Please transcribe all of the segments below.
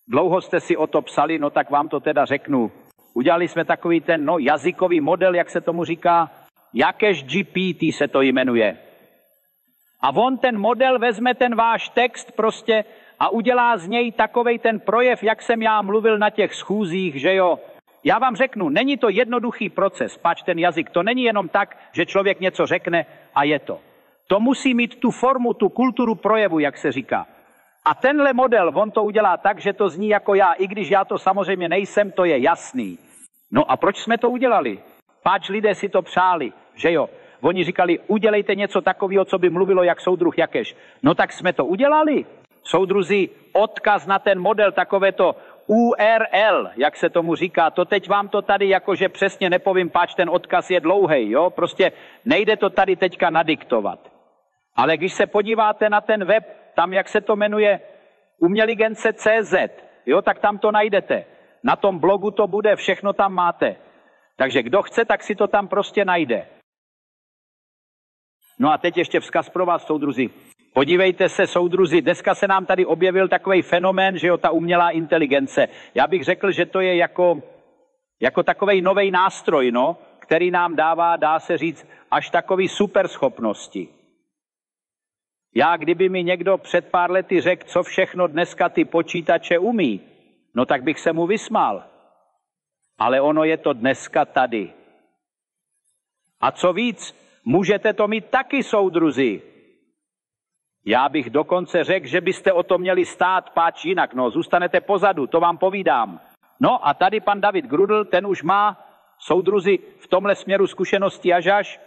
Dlouho jste si o to psali, no tak vám to teda řeknu. Udělali jsme takový ten jazykový model, jak se tomu říká, Jakéž GPT se to jmenuje. A on ten model vezme ten váš text prostě a udělá z něj takovej ten projev, jak jsem já mluvil na těch schůzích, že jo. Já vám řeknu, není to jednoduchý proces, pač ten jazyk, to není jenom tak, že člověk něco řekne a je to. To musí mít tu formu, tu kulturu projevu, jak se říká. A tenhle model, on to udělá tak, že to zní jako já, i když já to samozřejmě nejsem, to je jasný. No a proč jsme to udělali? Páč lidé si to přáli, že jo. Oni říkali, udělejte něco takového, co by mluvilo jak soudruh Jakeš. No tak jsme to udělali. Soudruzi, odkaz na ten model, takové to URL, jak se tomu říká, to teď vám to tady jakože přesně nepovím, páč ten odkaz je dlouhej, jo. Prostě nejde to tady teďka nadiktovat. Ale když se podíváte na ten web, tam, jak se to jmenuje, uměligence.cz, jo, tak tam to najdete. Na tom blogu to bude, všechno tam máte. Takže kdo chce, tak si to tam prostě najde. No a teď ještě vzkaz pro vás, soudruzi. Podívejte se, soudruzi, dneska se nám tady objevil takový fenomén, že jo, ta umělá inteligence. Já bych řekl, že to je jako takovej novej nástroj, no, který nám dává, dá se říct, až takový superschopnosti. Já, kdyby mi někdo před pár lety řekl, co všechno dneska ty počítače umí, no tak bych se mu vysmál. Ale ono je to dneska tady. A co víc, můžete to mít taky, soudruzi. Já bych dokonce řekl, že byste o to měli stát, páč jinak, no, zůstanete pozadu, to vám povídám. No a tady pan David Grudl, ten už má, soudruzi, v tomhle směru zkušenosti až,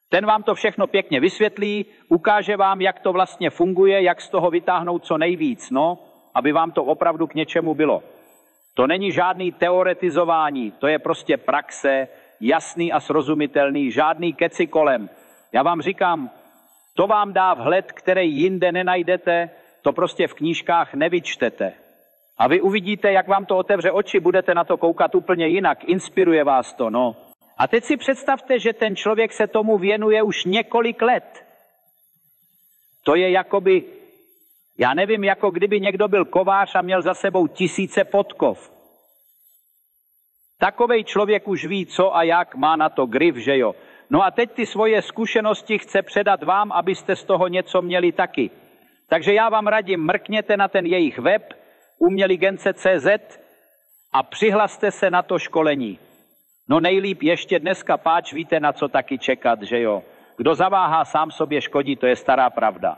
ten vám to všechno pěkně vysvětlí, ukáže vám, jak to vlastně funguje, jak z toho vytáhnout co nejvíc, no, aby vám to opravdu k něčemu bylo. To není žádný teoretizování, to je prostě praxe, jasný a srozumitelný, žádný keci kolem. Já vám říkám, to vám dá vhled, který jinde nenajdete, to prostě v knížkách nevyčtete. A vy uvidíte, jak vám to otevře oči, budete na to koukat úplně jinak, inspiruje vás to, no. A teď si představte, že ten člověk se tomu věnuje už několik let. To je jakoby, já nevím, jako kdyby někdo byl kovář a měl za sebou tisíce podkov. Takovej člověk už ví, co a jak, má na to grif, že jo. No a teď ty svoje zkušenosti chce předat vám, abyste z toho něco měli taky. Takže já vám radím, mrkněte na ten jejich web, uměligence.cz a přihlaste se na to školení. No nejlíp ještě dneska, páč víte, na co taky čekat, že jo. Kdo zaváhá, sám sobě škodí, to je stará pravda.